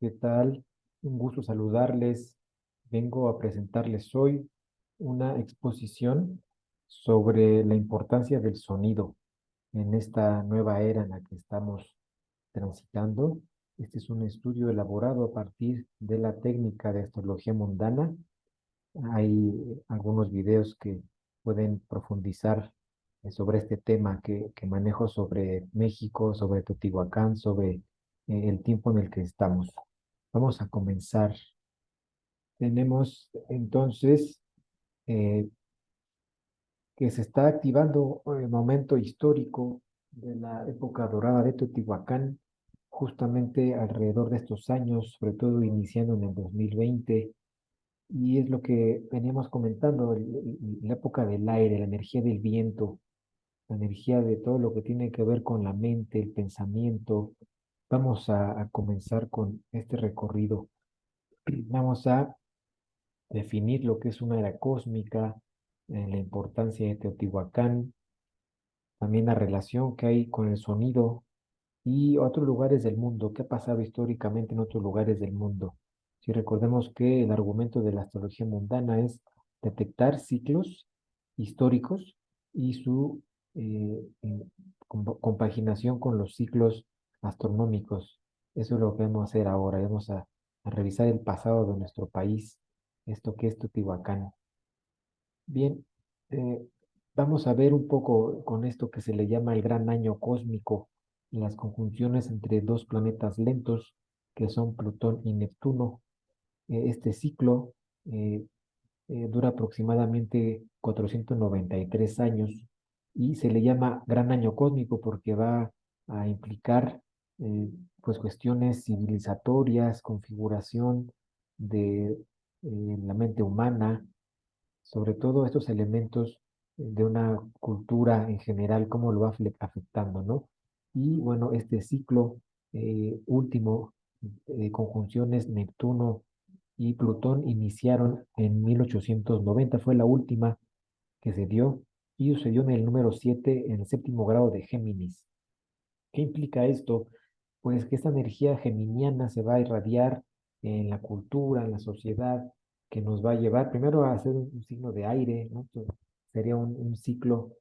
¿Qué tal? Un gusto saludarles. Vengo a presentarles hoy una exposición sobre la importancia del sonido en esta nueva era en la que estamos transitando. Este es un estudio elaborado a partir de la técnica de astrología mundana. Hay algunos videos que pueden profundizar sobre este tema que manejo sobre México, sobre Teotihuacán, sobre el tiempo en el que estamos. Vamos a comenzar. Tenemos entonces eh, que se está activando el momento histórico de la época dorada de Teotihuacán, justamente alrededor de estos años, sobre todo iniciando en el 2020. Y es lo que veníamos comentando, la época del aire, la energía del viento, la energía de todo lo que tiene que ver con la mente, el pensamiento. Vamos a comenzar con este recorrido. Vamos a definir lo que es una era cósmica, la importancia de Teotihuacán, también la relación que hay con el sonido y otros lugares del mundo, qué ha pasado históricamente en otros lugares del mundo. Si recordemos que el argumento de la astrología mundana es detectar ciclos históricos y su compaginación con los ciclos astronómicos. Eso es lo que vamos a hacer ahora. Vamos a revisar el pasado de nuestro país, esto que es Teotihuacán. Bien, eh, vamos a ver un poco con esto que se le llama el gran año cósmico, las conjunciones entre dos planetas lentos que son Plutón y Neptuno. Este ciclo eh, dura aproximadamente 493 años y se le llama gran año cósmico porque va a implicar pues cuestiones civilizatorias, configuración de la mente humana, sobre todo estos elementos de una cultura en general, cómo lo va afectando, ¿no? Y bueno, este ciclo último, conjunciones Neptuno y Plutón iniciaron en 1890, fue la última que se dio y sucedió en el número 7 en el séptimo grado de Géminis. ¿Qué implica esto? Pues que esta energía geminiana se va a irradiar en la cultura, en la sociedad, que nos va a llevar primero a hacer un signo de aire, ¿no? Sería un ciclo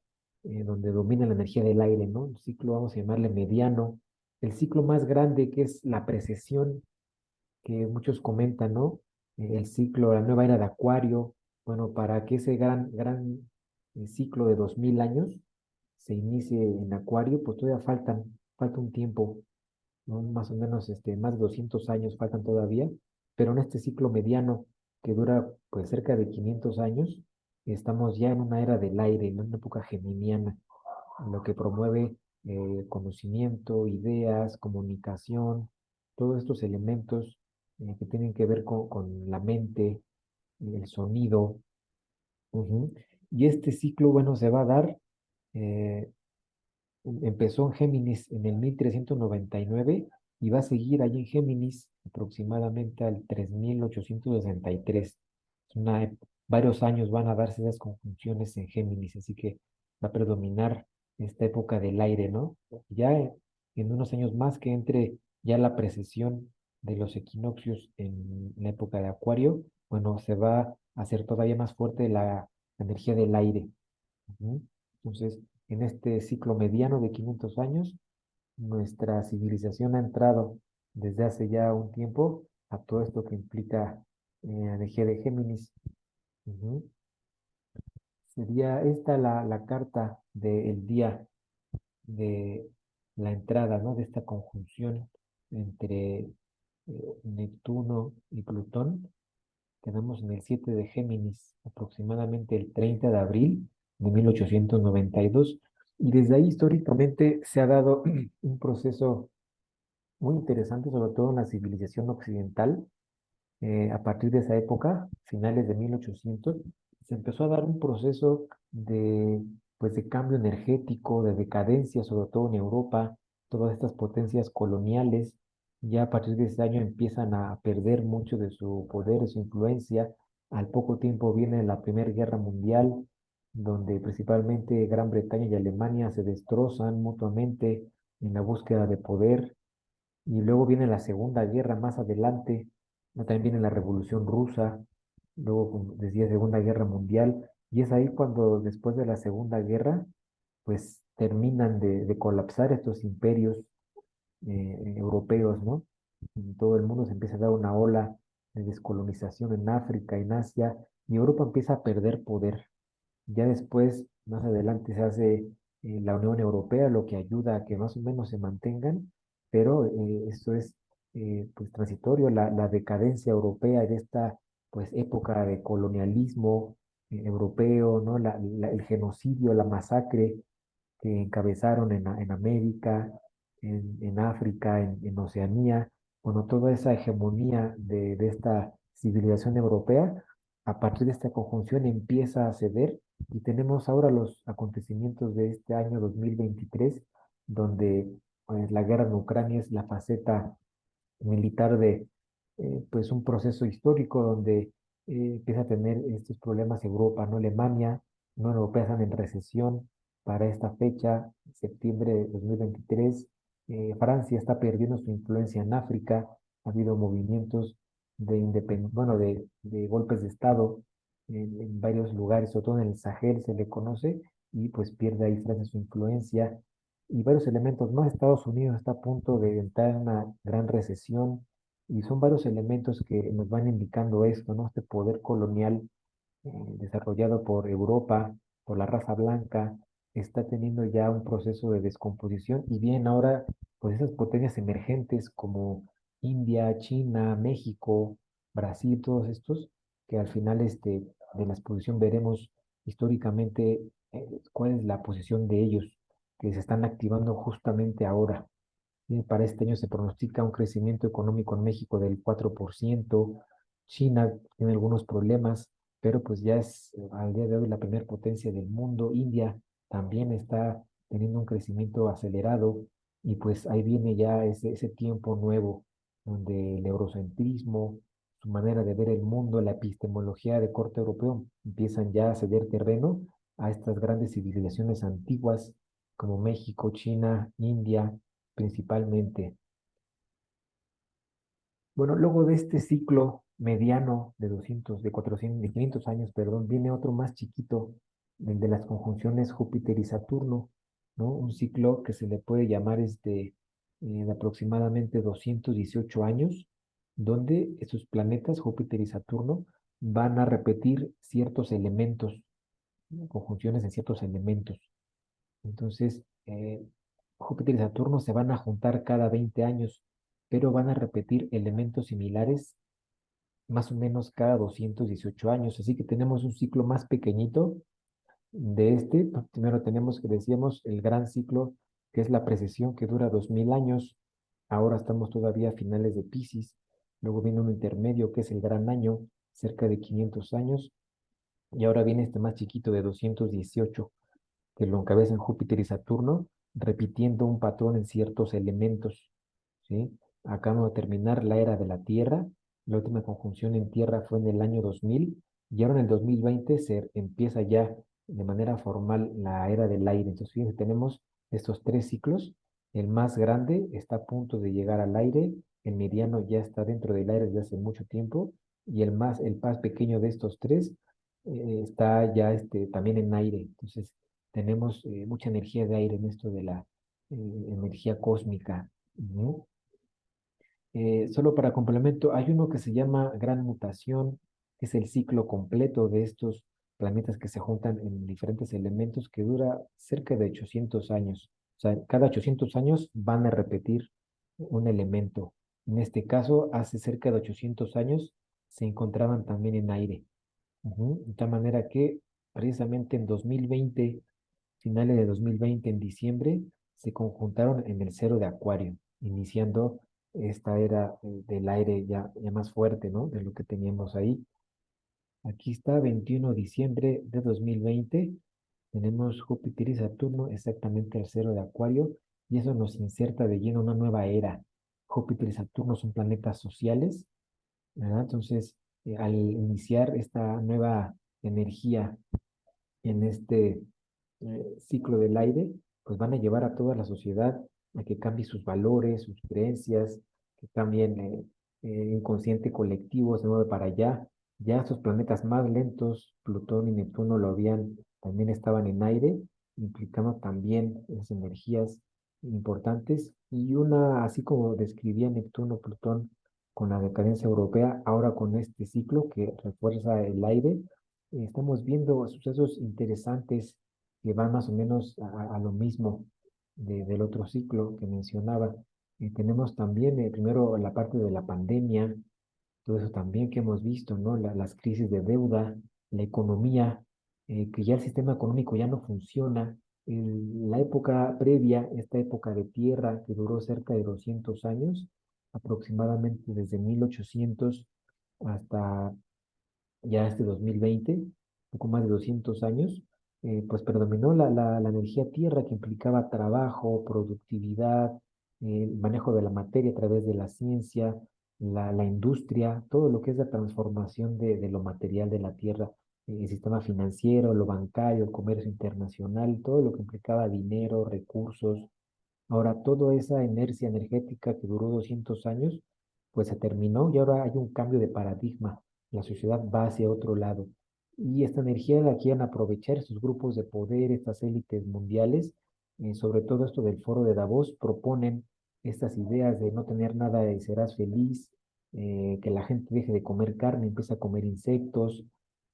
donde domina la energía del aire, ¿no? Un ciclo, vamos a llamarle mediano. El ciclo más grande que es la precesión, que muchos comentan, ¿no? El ciclo, la nueva era de Acuario, bueno, para que ese gran ciclo de 2000 años se inicie en Acuario, pues todavía falta un tiempo, ¿no? Más o menos más de 200 años faltan todavía, pero en este ciclo mediano que dura pues cerca de 500 años, estamos ya en una era del aire, en una época geminiana, lo que promueve conocimiento, ideas, comunicación, todos estos elementos que tienen que ver con la mente, el sonido. Ujú. Y este ciclo, bueno, se va a dar, eh, empezó en Géminis en el 1399 y va a seguir ahí en Géminis aproximadamente al 3863. Es varios años van a darse esas conjunciones en Géminis, así que va a predominar esta época del aire, ¿no? Ya en unos años más que entre ya la precesión de los equinoccios en la época de Acuario, bueno, se va a hacer todavía más fuerte la energía del aire. Ujú. Entonces, en este ciclo mediano de 500 años, nuestra civilización ha entrado desde hace ya un tiempo a todo esto que implica la energía de Géminis. Ujú. Sería esta la carta del día de la entrada, ¿no? De esta conjunción entre Neptuno y Plutón. Quedamos en el 7 de Géminis, aproximadamente el 30 de abril de 1892. Y desde ahí históricamente se ha dado un proceso muy interesante, sobre todo en la civilización occidental. A partir de esa época, finales de 1800, se empezó a dar un proceso pues, de cambio energético, de decadencia, sobre todo en Europa. Todas estas potencias coloniales ya a partir de ese año empiezan a perder mucho de su poder, de su influencia. Al poco tiempo viene la Primera Guerra Mundial, donde principalmente Gran Bretaña y Alemania se destrozan mutuamente en la búsqueda de poder. y luego viene la Segunda Guerra más adelante, ¿no? También viene la Revolución Rusa, luego, como decía, Segunda Guerra Mundial, y es ahí cuando después de la Segunda Guerra, pues terminan de colapsar estos imperios europeos, ¿no? En todo el mundo se empieza a dar una ola de descolonización en África, en Asia, y Europa empieza a perder poder. Ya después, más adelante, se hace la Unión Europea, lo que ayuda a que más o menos se mantengan, pero esto es pues transitorio, la decadencia europea de esta pues época de colonialismo europeo, ¿no? El genocidio, la masacre que encabezaron en América, en África, en Oceanía, bueno, toda esa hegemonía de esta civilización europea, a partir de esta conjunción empieza a ceder y tenemos ahora los acontecimientos de este año 2023, donde pues, la guerra en Ucrania es la faceta militar de pues un proceso histórico donde empieza a tener estos problemas Europa, ¿no? Alemania, Unión Europea están en recesión para esta fecha, septiembre de 2023. Francia está perdiendo su influencia en África, ha habido movimientos bueno, de golpes de Estado en varios lugares, sobre todo en el Sahel se le conoce, y pues pierde ahí Francia su influencia y varios elementos más. Estados Unidos está a punto de entrar en una gran recesión y son varios elementos que nos van indicando esto, ¿no? Este poder colonial desarrollado por Europa, por la raza blanca, está teniendo ya un proceso de descomposición y bien ahora, pues esas potencias emergentes como India, China, México, Brasil, todos estos, que al final de la exposición veremos históricamente cuál es la posición de ellos, que se están activando justamente ahora. Para este año se pronostica un crecimiento económico en México del 4%. China tiene algunos problemas, pero pues ya es al día de hoy la primera potencia del mundo. India también está teniendo un crecimiento acelerado y pues ahí viene ya ese tiempo nuevo donde el eurocentrismo, su manera de ver el mundo, la epistemología de corte europeo empiezan ya a ceder terreno a estas grandes civilizaciones antiguas como México, China, India principalmente. Bueno, luego de este ciclo mediano de 200, de 400, de 500 años, perdón, viene otro más chiquito, el de las conjunciones Júpiter y Saturno, ¿no? Un ciclo que se le puede llamar de aproximadamente 218 años, donde esos planetas, Júpiter y Saturno, van a repetir ciertos elementos, ¿no? Conjunciones en ciertos elementos. Entonces, Júpiter y Saturno se van a juntar cada 20 años, pero van a repetir elementos similares más o menos cada 218 años. Así que tenemos un ciclo más pequeñito de este. Primero tenemos que decíamos el gran ciclo, que es la precesión, que dura 2000 años. Ahora estamos todavía a finales de Piscis. Luego viene un intermedio, que es el gran año, cerca de 500 años. Y ahora viene este más chiquito de 218 que lo encabezan Júpiter y Saturno, repitiendo un patrón en ciertos elementos, ¿sí? Acaban de terminar la era de la Tierra, la última conjunción en Tierra fue en el año 2000, y ahora en el 2020 se empieza ya de manera formal la era del aire. Entonces, fíjense, tenemos estos tres ciclos, el más grande está a punto de llegar al aire, el mediano ya está dentro del aire desde hace mucho tiempo, y el más pequeño de estos tres está ya también en aire. Entonces, tenemos mucha energía de aire en esto de la energía cósmica, ¿no? Solo para complemento, hay uno que se llama gran mutación, que es el ciclo completo de estos planetas que se juntan en diferentes elementos, que dura cerca de 800 años. O sea, cada 800 años van a repetir un elemento. En este caso, hace cerca de 800 años se encontraban también en aire. Ujú. De tal manera que precisamente en 2020, finales de 2020, en diciembre, se conjuntaron en el cero de Acuario, iniciando esta era del aire ya más fuerte, ¿no? De lo que teníamos ahí. Aquí está, 21 de diciembre de 2020, tenemos Júpiter y Saturno exactamente al cero de Acuario, y eso nos inserta de lleno una nueva era. Júpiter y Saturno son planetas sociales, ¿verdad? Entonces, al iniciar esta nueva energía en este ciclo del aire, pues van a llevar a toda la sociedad a que cambie sus valores, sus creencias, que cambien inconsciente colectivo, se mueve para allá. Ya estos planetas más lentos, Plutón y Neptuno también estaban en aire, implicando también esas energías importantes. Y una, así como describía Neptuno, Plutón con la decadencia europea, ahora con este ciclo que refuerza el aire, estamos viendo sucesos interesantes que van más o menos a lo mismo del otro ciclo que mencionaba. Tenemos también, primero, la parte de la pandemia, todo eso también que hemos visto, ¿no? Las crisis de deuda, la economía, que ya el sistema económico ya no funciona. En la época previa, esta época de tierra que duró cerca de 200 años, aproximadamente desde 1800 hasta ya este 2020, poco más de 200 años, pues predominó la energía tierra que implicaba trabajo, productividad, el manejo de la materia a través de la ciencia, la industria, todo lo que es la transformación de lo material de la tierra, el sistema financiero, lo bancario, el comercio internacional, todo lo que implicaba dinero, recursos. Ahora, toda esa inercia energética que duró 200 años, pues se terminó y ahora hay un cambio de paradigma. La sociedad va hacia otro lado. Y esta energía la quieren aprovechar estos grupos de poder, estas élites mundiales, sobre todo esto del foro de Davos, proponen estas ideas de no tener nada y serás feliz, que la gente deje de comer carne, empieza a comer insectos,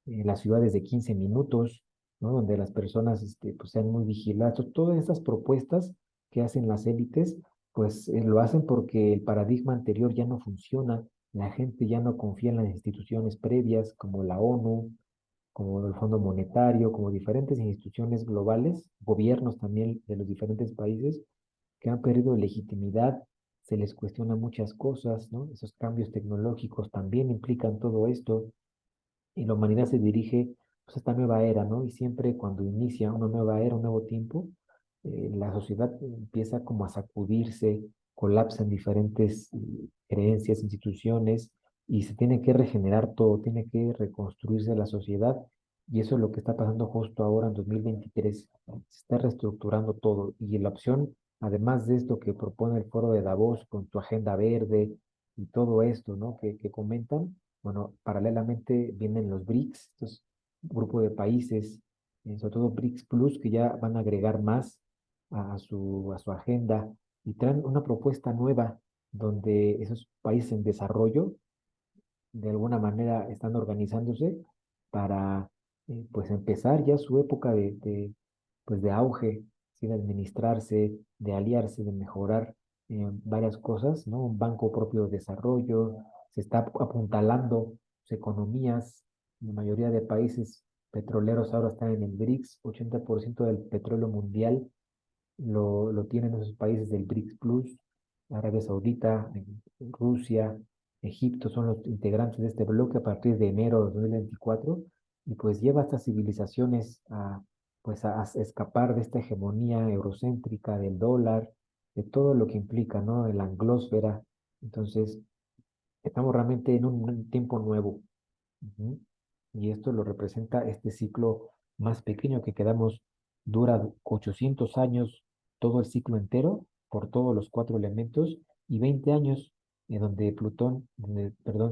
las ciudades de 15 minutos, ¿no? Donde las personas pues, sean muy vigiladas. Todas estas propuestas que hacen las élites, pues lo hacen porque el paradigma anterior ya no funciona, la gente ya no confía en las instituciones previas como la ONU, como el Fondo Monetario, como diferentes instituciones globales, gobiernos también de los diferentes países que han perdido legitimidad, se les cuestiona muchas cosas, ¿no? Esos cambios tecnológicos también implican todo esto y la humanidad se dirige pues, a esta nueva era, ¿no? Y siempre cuando inicia una nueva era, un nuevo tiempo, la sociedad empieza como a sacudirse, colapsa en diferentes creencias, instituciones, y se tiene que regenerar todo, tiene que reconstruirse la sociedad, y eso es lo que está pasando justo ahora en 2023. Se está reestructurando todo, y la opción, además de esto que propone el Foro de Davos con su agenda verde y todo esto, ¿no? Que comentan, bueno, paralelamente vienen los BRICS, estos grupos de países, sobre todo BRICS Plus, que ya van a agregar más a su agenda y traen una propuesta nueva donde esos países en desarrollo de alguna manera están organizándose para pues empezar ya su época pues de auge, ¿sí? De administrarse, de aliarse, de mejorar varias cosas, ¿no? Un banco propio de desarrollo, se está apuntalando sus economías, la mayoría de países petroleros ahora están en el BRICS, 80% del petróleo mundial lo tienen esos países del BRICS Plus, Arabia Saudita, Rusia, Egipto son los integrantes de este bloque a partir de enero de 2024 y pues lleva a estas civilizaciones a escapar de esta hegemonía eurocéntrica del dólar, de todo lo que implica, ¿no? De la anglósfera. Entonces, estamos realmente en un tiempo nuevo. Ujú. Y esto lo representa este ciclo más pequeño que quedamos, dura 800 años todo el ciclo entero por todos los cuatro elementos y 20 años donde perdón,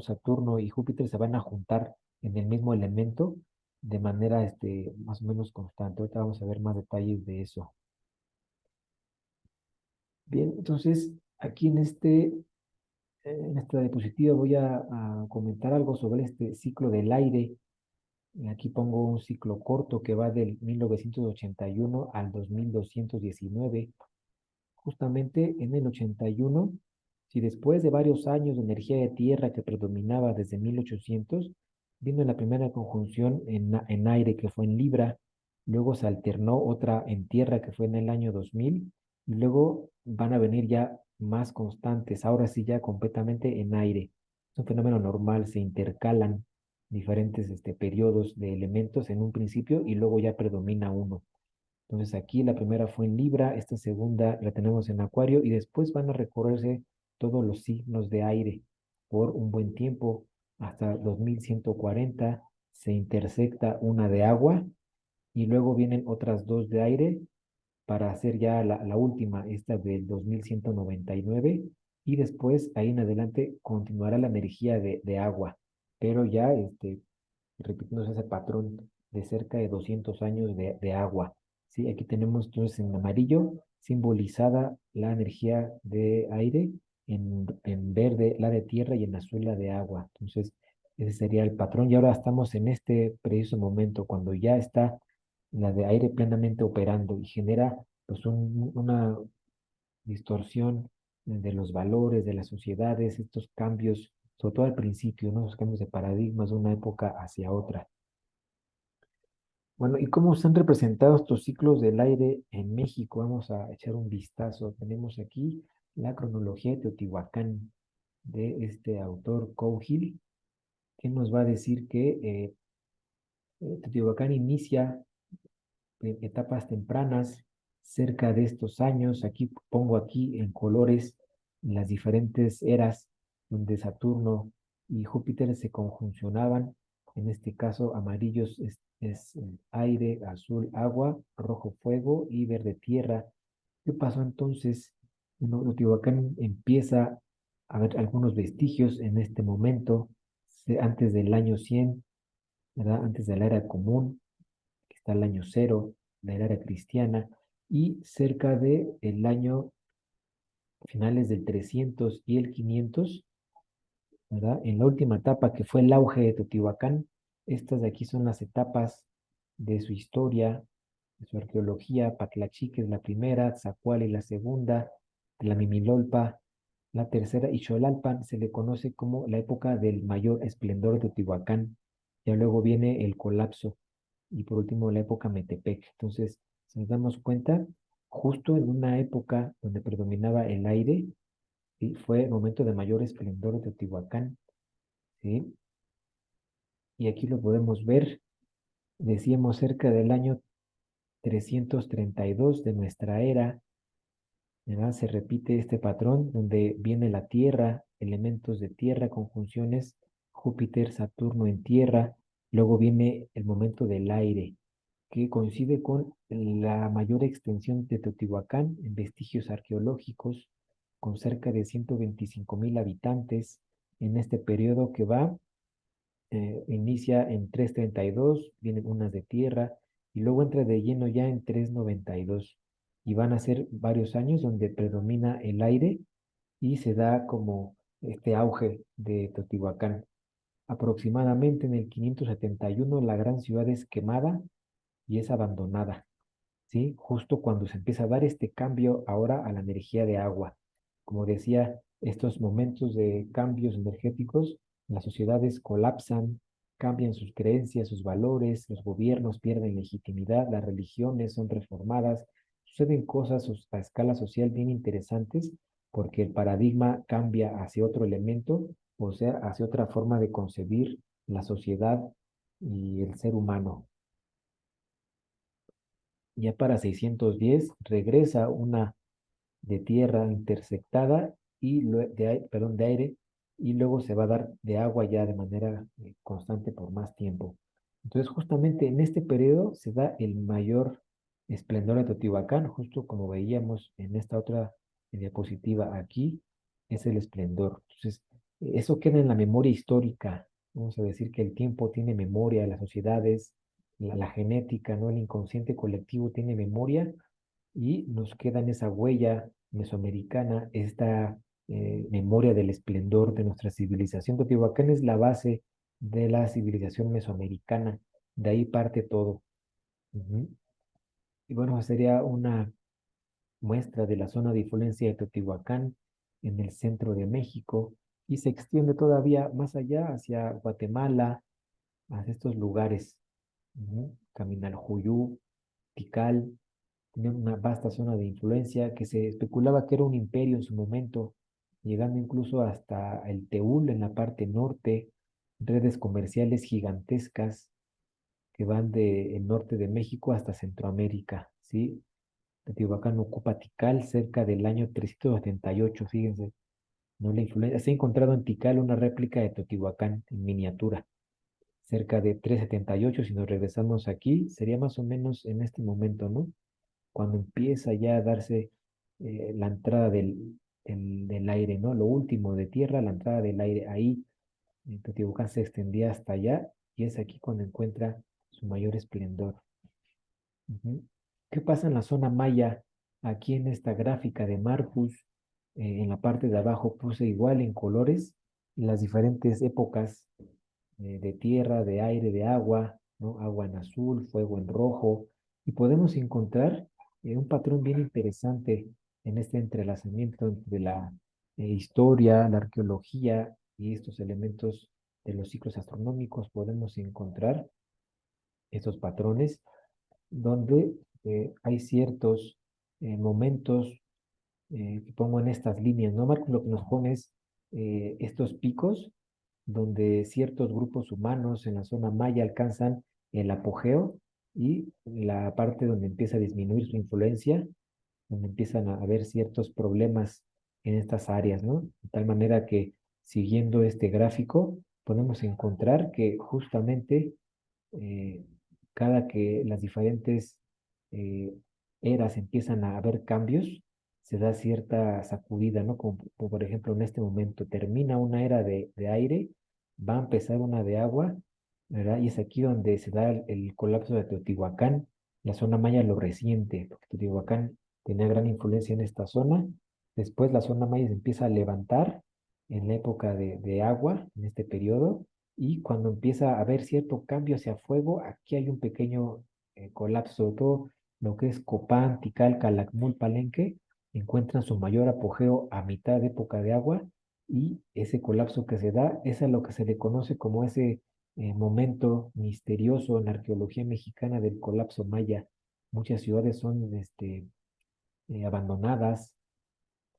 Saturno y Júpiter se van a juntar en el mismo elemento de manera más o menos constante. Ahorita vamos a ver más detalles de eso. Bien, entonces aquí en esta diapositiva voy a comentar algo sobre este ciclo del aire. Aquí pongo un ciclo corto que va del 1981 al 2219. Justamente en el 81, si después de varios años de energía de tierra que predominaba desde 1800, vino la primera conjunción en aire que fue en Libra, luego se alternó otra en tierra que fue en el año 2000, y luego van a venir ya más constantes, ahora sí ya completamente en aire. Es un fenómeno normal, se intercalan diferentes periodos de elementos en un principio y luego ya predomina uno. Entonces aquí la primera fue en Libra, esta segunda la tenemos en Acuario y después van a recorrerse todos los signos de aire por un buen tiempo. Hasta 2140 se intersecta una de agua y luego vienen otras dos de aire para hacer ya la última, esta del 2199, y después ahí en adelante continuará la energía de agua, pero ya repitiéndose ese patrón de cerca de 200 años de agua. ¿Sí? Aquí tenemos entonces en amarillo simbolizada la energía de aire, en verde la de tierra y en azul la de agua. Entonces, ese sería el patrón. Y ahora estamos en este preciso momento, cuando ya está la de aire plenamente operando y genera pues una distorsión de los valores, de las sociedades, estos cambios, sobre todo al principio, ¿no? Los cambios de paradigmas de una época hacia otra. Bueno, ¿y cómo están representados estos ciclos del aire en México? Vamos a echar un vistazo. Tenemos aquí la cronología de Teotihuacán de este autor Cougil, que nos va a decir que Teotihuacán inicia etapas tempranas, cerca de estos años. Aquí pongo aquí en colores las diferentes eras donde Saturno y Júpiter se conjuncionaban. En este caso, amarillos es aire, azul agua, rojo fuego y verde tierra. ¿Qué pasó entonces? Bueno, Teotihuacán empieza a ver algunos vestigios en este momento, antes del año 100, ¿verdad? Antes de la era común, que está el año cero, la era cristiana, y cerca de el año finales del 300 y el 500, ¿verdad? En la última etapa que fue el auge de Teotihuacán. Estas de aquí son las etapas de su historia, de su arqueología. Patlachique es la primera, Zacuali la segunda, Tlamimilolpa la tercera, y Xolalpan se le conoce como la época del mayor esplendor de Teotihuacán. Ya luego viene el colapso y por último la época Metepec. Entonces, si nos damos cuenta, justo en una época donde predominaba el aire, ¿sí? Fue el momento de mayor esplendor de Teotihuacán, ¿sí? Y aquí lo podemos ver, decíamos cerca del año 332 de nuestra era, ¿verdad? Se repite este patrón donde viene la tierra, elementos de tierra, conjunciones, Júpiter, Saturno en tierra, luego viene el momento del aire, que coincide con la mayor extensión de Teotihuacán en vestigios arqueológicos, con cerca de 125,000 habitantes en este periodo que va, inicia en 332, vienen unas de tierra, y luego entra de lleno ya en 392, y van a ser varios años donde predomina el aire y se da como este auge de Teotihuacán. Aproximadamente en el 571 la gran ciudad es quemada y es abandonada, ¿sí? Justo cuando se empieza a dar este cambio ahora a la energía de agua. Como decía, estos momentos de cambios energéticos, las sociedades colapsan, cambian sus creencias, sus valores, los gobiernos pierden legitimidad, las religiones son reformadas, suceden cosas a escala social bien interesantes porque el paradigma cambia hacia otro elemento, o sea, hacia otra forma de concebir la sociedad y el ser humano. Ya para 610 regresa una de tierra intersectada y perdón, de aire, y luego se va a dar de agua ya de manera constante por más tiempo. Entonces, justamente en este periodo se da el mayor esplendor de Teotihuacán, justo como veíamos en esta otra diapositiva aquí, es el esplendor. Entonces, eso queda en la memoria histórica. Vamos a decir que el tiempo tiene memoria, las sociedades, la genética, ¿no? El inconsciente colectivo tiene memoria y nos queda en esa huella mesoamericana esta memoria del esplendor de nuestra civilización. Teotihuacán es la base de la civilización mesoamericana, de ahí parte todo. Ujú. Y bueno, sería una muestra de la zona de influencia de Teotihuacán en el centro de México y se extiende todavía más allá hacia Guatemala, hacia estos lugares. Ujú. Caminaljuyú, Tikal, tenía una vasta zona de influencia que se especulaba que era un imperio en su momento, llegando incluso hasta el Teúl en la parte norte, redes comerciales gigantescas que van del norte de México hasta Centroamérica, ¿sí? Teotihuacán ocupa Tikal cerca del año 378, fíjense, ¿no? La influencia. Se ha encontrado en Tikal una réplica de Teotihuacán en miniatura, cerca de 378. Si nos regresamos aquí, sería más o menos en este momento, ¿no? cuando empieza ya a darse la entrada del aire, ¿no? Lo último de tierra, la entrada del aire. Ahí Teotihuacán se extendía hasta allá y es aquí cuando encuentra su mayor esplendor. Ujú. ¿Qué pasa en la zona maya? Aquí en esta gráfica de Marcus, en la parte de abajo puse igual en colores las diferentes épocas de tierra, de aire, de agua, ¿no? Agua en azul, fuego en rojo, y podemos encontrar un patrón bien interesante en este entrelazamiento entre la historia, la arqueología y estos elementos de los ciclos astronómicos. Podemos encontrar estos patrones donde hay ciertos momentos que pongo en estas líneas, ¿no? Marco, lo que nos pone es estos picos donde ciertos grupos humanos en la zona maya alcanzan el apogeo y la parte donde empieza a disminuir su influencia, donde empiezan a haber ciertos problemas en estas áreas, ¿no? De tal manera que siguiendo este gráfico podemos encontrar que justamente eh, cada que las diferentes eh, eras empiezan a haber cambios, se da cierta sacudida, ¿no? Como por ejemplo en este momento termina una era de aire, va a empezar una de agua, ¿verdad? Y es aquí donde se da el colapso de Teotihuacán. La zona maya lo resiente, porque Teotihuacán tenía gran influencia en esta zona. Después la zona maya se empieza a levantar en la época de agua, en este periodo, y cuando empieza a haber cierto cambio hacia fuego, aquí hay un pequeño colapso, sobre todo lo que es Copán, Tikal, Calakmul, Palenque, encuentran su mayor apogeo a mitad de época de agua y ese colapso que se da es a lo que se le conoce como ese momento misterioso en la arqueología mexicana del colapso maya. Muchas ciudades son abandonadas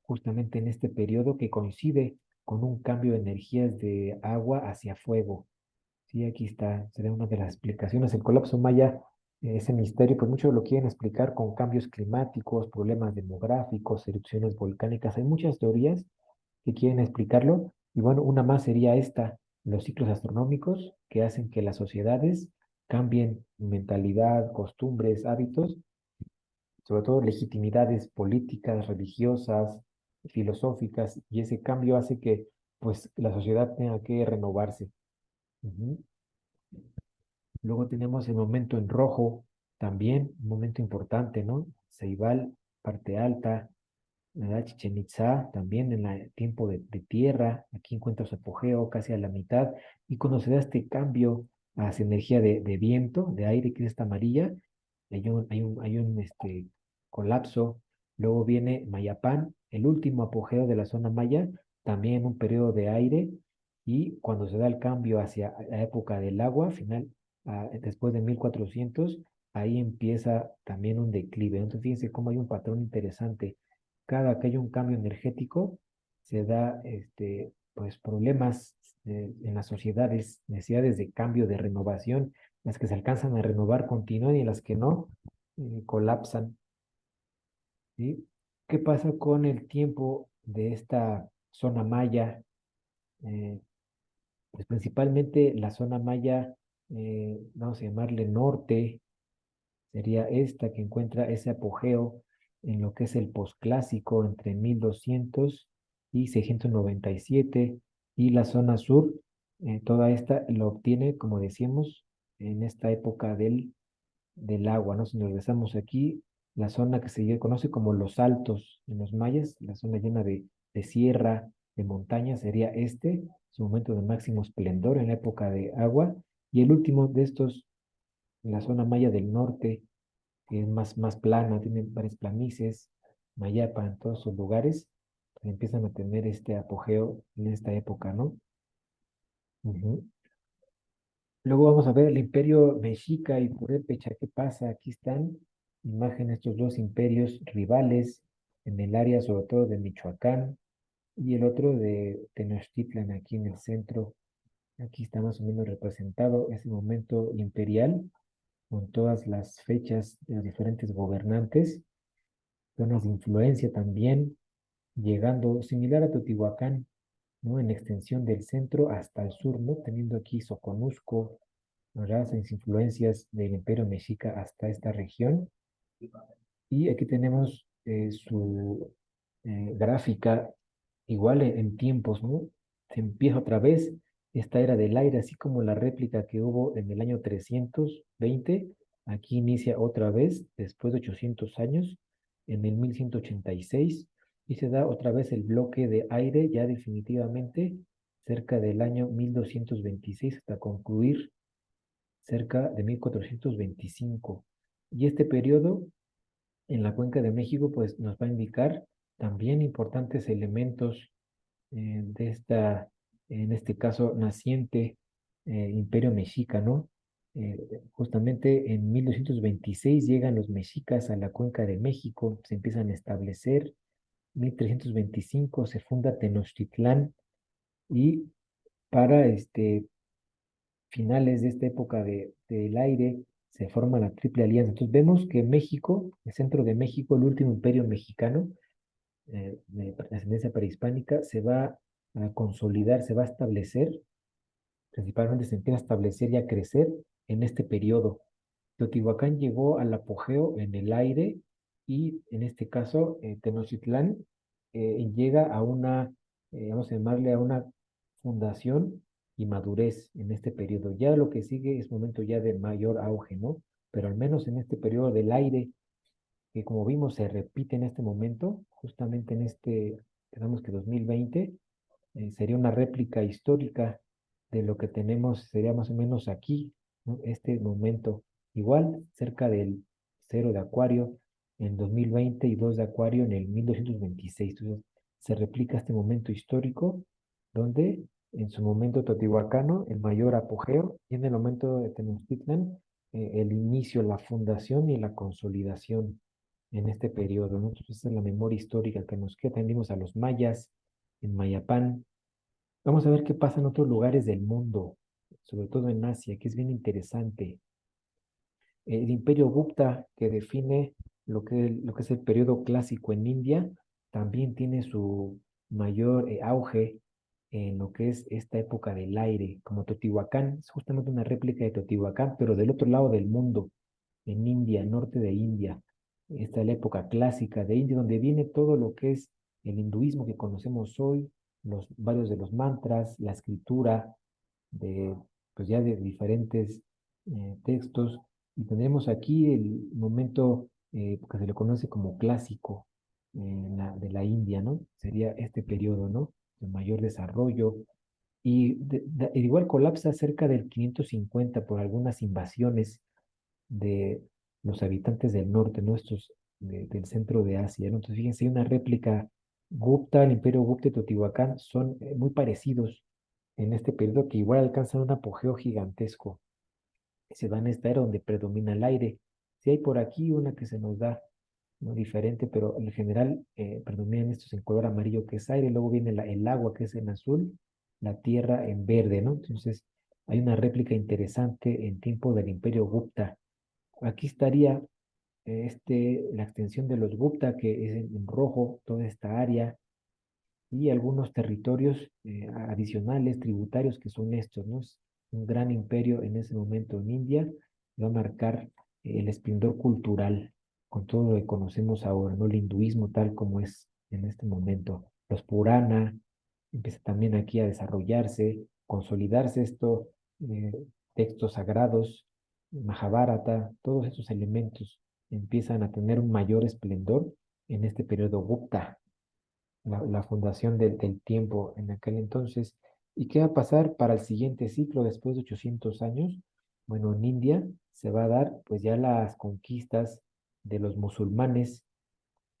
justamente en este periodo que coincide con un cambio de energías de agua hacia fuego. Sí, aquí está, sería una de las explicaciones. El colapso maya, ese misterio, pues muchos lo quieren explicar con cambios climáticos, problemas demográficos, erupciones volcánicas. Hay muchas teorías que quieren explicarlo. Y bueno, una más sería esta, los ciclos astronómicos que hacen que las sociedades cambien mentalidad, costumbres, hábitos, sobre todo legitimidades políticas, religiosas, filosóficas, y ese cambio hace que pues la sociedad tenga que renovarse. Ujú. Luego tenemos el momento en rojo, también un momento importante, ¿no? Ceibal, parte alta, ¿verdad? Chichen Itzá, también en el tiempo de tierra, aquí encuentra su apogeo casi a la mitad, y cuando se da este cambio hacia energía de viento, de aire, que es esta amarilla, hay un colapso. Luego viene Mayapán, el último apogeo de la zona maya, también un periodo de aire, y cuando se da el cambio hacia la época del agua, final, después de 1400, ahí empieza también un declive. Entonces, fíjense cómo hay un patrón interesante. Cada que hay un cambio energético, se da pues, problemas en las sociedades, necesidades de cambio, de renovación. Las que se alcanzan a renovar continúan y las que no, colapsan. ¿Sí? ¿Qué pasa con el tiempo de esta zona maya? Eh, pues principalmente la zona maya, vamos a llamarle norte, sería esta que encuentra ese apogeo en lo que es el posclásico entre 1200 y 697 y la zona sur, toda esta lo obtiene, como decíamos, en esta época del agua, ¿no? Si nos regresamos aquí, la zona que se conoce como los Altos en los mayas, la zona llena de sierra, de montaña, sería su momento de máximo esplendor en la época de agua, y el último de estos, la zona maya del norte, que es más plana, tiene varias planicies, Mayapa, en todos sus lugares, pues empiezan a tener este apogeo en esta época, ¿no? Ujú. Luego vamos a ver el imperio mexica y purépecha, ¿qué pasa? Aquí están imágenes de estos dos imperios rivales en el área, sobre todo de Michoacán, y el otro de Tenochtitlan, aquí en el centro. Aquí está más o menos representado ese momento imperial, con todas las fechas de los diferentes gobernantes, zonas de influencia también, llegando similar a Teotihuacán, ¿no? En extensión del centro hasta el sur, ¿no? Teniendo aquí Soconusco, ¿verdad? Las influencias del Imperio Mexica hasta esta región. Y aquí tenemos su gráfica igual en tiempos, ¿no? Se empieza otra vez esta era del aire, así como la réplica que hubo en el año 320. Aquí inicia otra vez, después de 800 años, en el 1186, y se da otra vez el bloque de aire ya definitivamente cerca del año 1226 hasta concluir cerca de 1425. Y este periodo en la cuenca de México, pues nos va a indicar también importantes elementos de esta, en este caso, naciente imperio mexica, ¿no? Justamente en 1226 llegan los mexicas a la cuenca de México, se empiezan a establecer. 1325 se funda Tenochtitlán y para finales de esta época del aire se forma la Triple Alianza. Entonces vemos que México, el centro de México, el último imperio mexicano, de ascendencia prehispánica, se va a consolidar, se va a establecer, principalmente se empieza a establecer y a crecer en este periodo. Teotihuacán llegó al apogeo en el aire y en este caso Tenochtitlán llega a una, vamos a llamarle a una fundación y madurez en este periodo. Ya lo que sigue es momento ya de mayor auge, ¿no? Pero al menos en este periodo del aire que como vimos se repite en este momento, justamente en este, digamos que 2020, sería una réplica histórica de lo que tenemos, sería más o menos aquí, ¿no? Este momento, igual cerca del cero de Acuario en 2020 y 2 de Acuario en el 1226. Entonces, se replica este momento histórico donde en su momento teotihuacano, el mayor apogeo, y en el momento de Tenochtitlan, el inicio, la fundación y la consolidación en este periodo, ¿no? Entonces, esa es la memoria histórica que nos queda. Atendimos a los mayas en Mayapán. Vamos a ver qué pasa en otros lugares del mundo, sobre todo en Asia, que es bien interesante. El imperio Gupta, que define lo que es el periodo clásico en India, también tiene su mayor auge en lo que es esta época del aire, como Teotihuacán, es justamente una réplica de Teotihuacán, pero del otro lado del mundo, en India, norte de India. Esta es la época clásica de India, donde viene todo lo que es el hinduismo que conocemos hoy, varios de los mantras, la escritura de, pues ya de diferentes textos, y tendremos aquí el momento que se le conoce como clásico de la India, ¿no? Sería este periodo, ¿no? De mayor desarrollo, y igual colapsa cerca del 550 por algunas invasiones de los habitantes del norte, nuestros del centro de Asia, ¿no? Entonces, fíjense, hay una réplica Gupta, el imperio Gupta y Teotihuacán son muy parecidos en este periodo que igual alcanzan un apogeo gigantesco. Se da en esta era donde predomina el aire. Si hay por aquí una que se nos da, ¿no? Diferente, pero en general predominan estos en color amarillo que es aire, luego viene el agua que es en azul, la tierra en verde, ¿no? Entonces, hay una réplica interesante en tiempo del imperio Gupta. Aquí estaría la extensión de los Gupta, que es en rojo, toda esta área, y algunos territorios adicionales, tributarios, que son estos, ¿no? Es un gran imperio en ese momento en India, va a marcar el esplendor cultural con todo lo que conocemos ahora, ¿no? El hinduismo tal como es en este momento. Los Purana empieza también aquí a desarrollarse, consolidarse esto, eh, textos sagrados, Mahabharata, todos estos elementos empiezan a tener un mayor esplendor en este periodo Gupta, la fundación del tiempo en aquel entonces. ¿Y qué va a pasar para el siguiente ciclo después de 800 años? Bueno, en India se va a dar pues ya las conquistas de los musulmanes,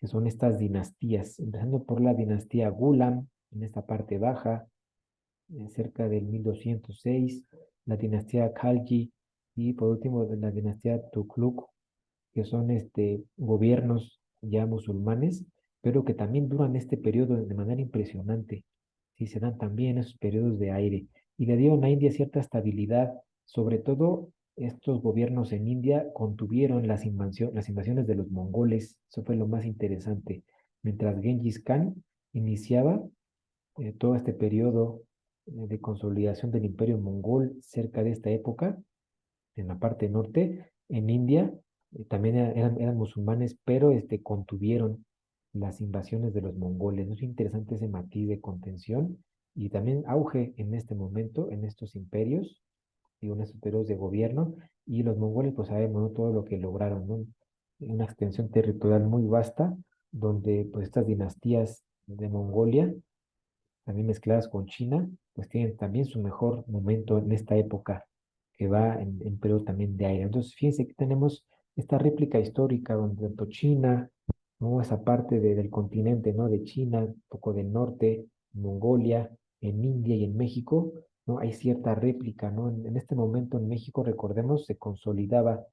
que son estas dinastías, empezando por la dinastía Gulam, en esta parte baja, cerca del 1206, la dinastía Khalji y por último la dinastía Tughluq, que son gobiernos ya musulmanes, pero que también duran este periodo de manera impresionante. Sí, se dan también esos periodos de aire y le dieron a India cierta estabilidad, sobre todo estos gobiernos en India contuvieron las invasiones de los mongoles, eso fue lo más interesante. Mientras Genghis Khan iniciaba todo este periodo de consolidación del imperio mongol cerca de esta época, en la parte norte, en India. también eran musulmanes, pero contuvieron las invasiones de los mongoles. ¿No es interesante ese matiz de contención y también auge en este momento en estos imperios, digo, en estos periodos de gobierno? Y los mongoles, pues sabemos, ¿no? Todo lo que lograron, ¿no? Una extensión territorial muy vasta, donde pues estas dinastías de Mongolia, también mezcladas con China, pues tienen también su mejor momento en esta época que va en periodo también de aire. Entonces, fíjense que tenemos esta réplica histórica donde tanto China, ¿no? Esa parte del continente, ¿no? De China, un poco del norte, Mongolia, en India y en México, ¿no? Hay cierta réplica, ¿no? En este momento en México, recordemos, se consolidaba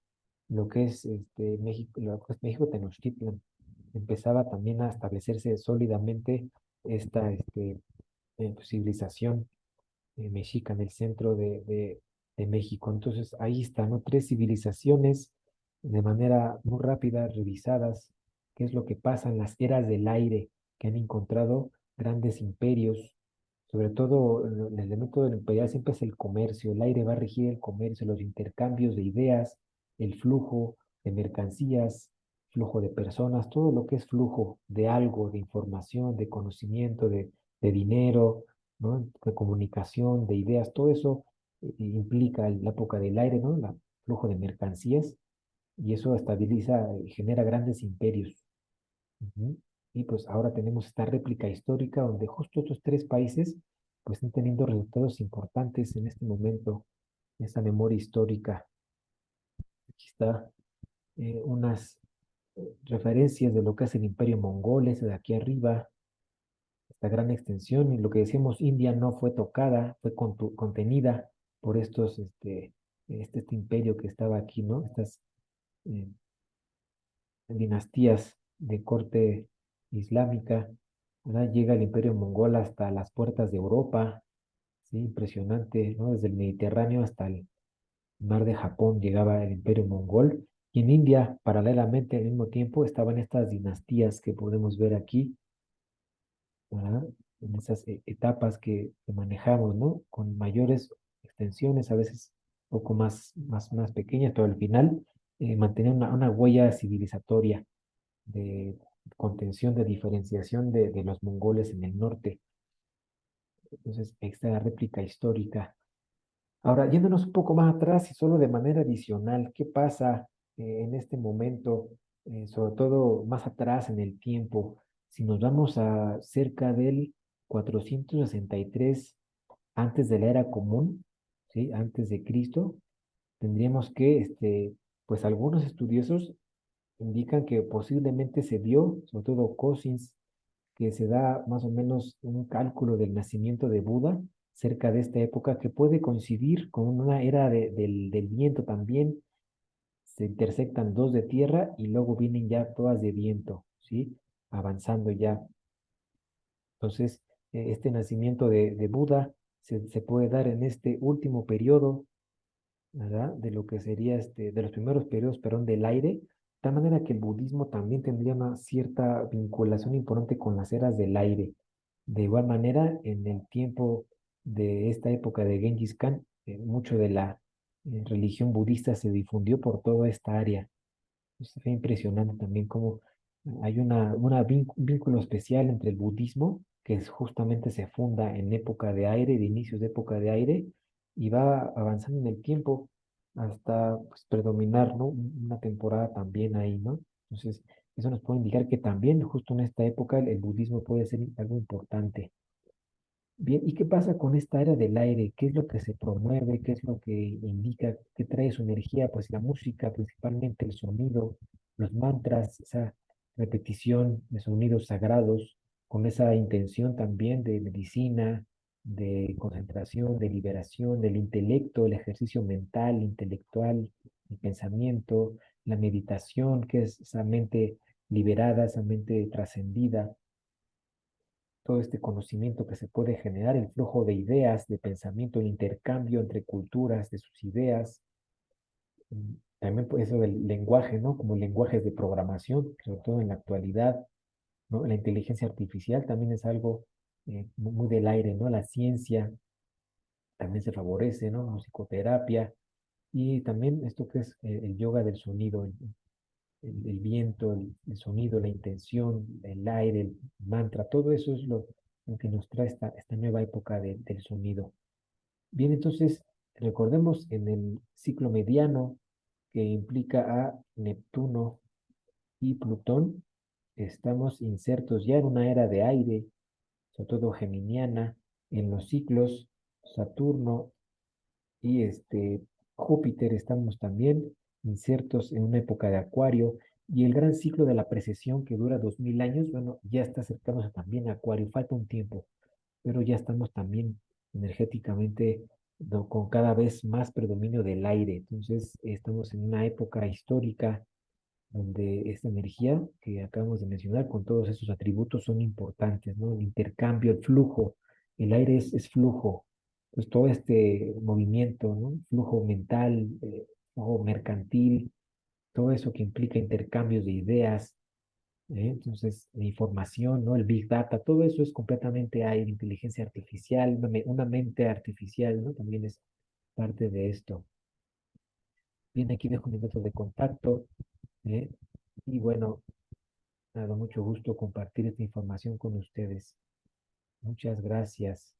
lo que es México, lo que es México Tenochtitlan. Empezaba también a establecerse sólidamente esta pues, civilización mexica en el centro de México. Entonces ahí están, ¿no? Tres civilizaciones de manera muy rápida, revisadas, qué es lo que pasa en las eras del aire, que han encontrado grandes imperios. Sobre todo, el elemento del imperial siempre es el comercio. El aire va a regir el comercio, los intercambios de ideas, el flujo de mercancías, flujo de personas, todo lo que es flujo de algo, de información, de conocimiento, de dinero, ¿no? De comunicación, de ideas, todo eso implica la época del aire, ¿no? El flujo de mercancías, y eso estabiliza y genera grandes imperios. Ujú. Y pues ahora tenemos esta réplica histórica donde justo estos tres países pues están teniendo resultados importantes en este momento, en esta memoria histórica. Aquí está unas referencias de lo que es el imperio mongol, ese de aquí arriba, esta gran extensión, y lo que decíamos, India no fue tocada, fue contenida por este imperio que estaba aquí, ¿no? Estas eh, dinastías de corte islámica, ¿verdad? Llega el imperio mongol hasta las puertas de Europa, ¿sí? Impresionante, ¿no? Desde el Mediterráneo hasta el mar de Japón llegaba el imperio mongol. Y en India, paralelamente, al mismo tiempo, estaban estas dinastías que podemos ver aquí, ¿verdad? En esas etapas que manejamos, ¿no? Con mayores extensiones, a veces un poco más pequeñas, pero al final mantener una huella civilizatoria de contención, de diferenciación de los mongoles en el norte. Entonces, esta réplica histórica. Ahora, yéndonos un poco más atrás y solo de manera adicional, ¿qué pasa en este momento, sobre todo más atrás en el tiempo? Si nos vamos a cerca del 463 antes de la era común, ¿sí? Antes de Cristo, tendríamos que, pues algunos estudiosos indican que posiblemente se dio, sobre todo Cousins, que se da más o menos un cálculo del nacimiento de Buda cerca de esta época que puede coincidir con una era del viento también. Se intersectan dos de tierra y luego vienen ya todas de viento, ¿sí? Avanzando ya. Entonces, este nacimiento de Buda se puede dar en este último periodo, ¿verdad? De lo que sería de los primeros periodos, perdón, del aire, de tal manera que el budismo también tendría una cierta vinculación importante con las eras del aire. De igual manera, en el tiempo de esta época de Genghis Khan, mucho de la religión budista se difundió por toda esta área. Fue impresionante también cómo hay un vínculo especial entre el budismo, que justamente se funda en época de aire, de inicios de época de aire, y va avanzando en el tiempo hasta pues, predominar, ¿no? Una temporada también ahí, ¿no? Entonces, eso nos puede indicar que también justo en esta época el budismo puede ser algo importante. Bien, ¿y qué pasa con esta era del aire? ¿Qué es lo que se promueve? ¿Qué es lo que indica? ¿Qué trae su energía? Pues la música, principalmente el sonido, los mantras, esa repetición de sonidos sagrados, con esa intención también de medicina, de concentración, de liberación del intelecto, el ejercicio mental, intelectual, el pensamiento, la meditación, que es esa mente liberada, esa mente trascendida, todo este conocimiento que se puede generar, el flujo de ideas, de pensamiento, el intercambio entre culturas, de sus ideas, también pues, eso del lenguaje, ¿no? Como lenguajes de programación, sobre todo en la actualidad, ¿no? La inteligencia artificial también es algo muy del aire, ¿no? La ciencia también se favorece, ¿no? Musicoterapia y también esto que es el yoga del sonido. el viento, el sonido, la intención, el aire, el mantra, todo eso es lo que nos trae esta nueva época del sonido. Bien, entonces, recordemos en el ciclo mediano que implica a Neptuno y Plutón, estamos insertos ya en una era de aire, sobre todo geminiana, en los ciclos Saturno y Júpiter estamos también insertos en una época de Acuario y el gran ciclo de la precesión que dura 2000 años, bueno, ya está acercándose también a Acuario, falta un tiempo, pero ya estamos también energéticamente con cada vez más predominio del aire. Entonces, estamos en una época histórica donde esta energía que acabamos de mencionar, con todos esos atributos, son importantes, ¿no? El intercambio, el flujo, el aire es flujo, pues todo este movimiento, ¿no? Flujo mental, flujo mercantil, todo eso que implica intercambios de ideas, entonces, la información, ¿no? El Big Data, todo eso es completamente aire, inteligencia artificial, una mente artificial, ¿no? También es parte de esto. Bien, aquí dejo mis datos de contacto, ¿eh? Y bueno, me ha dado mucho gusto compartir esta información con ustedes. Muchas gracias.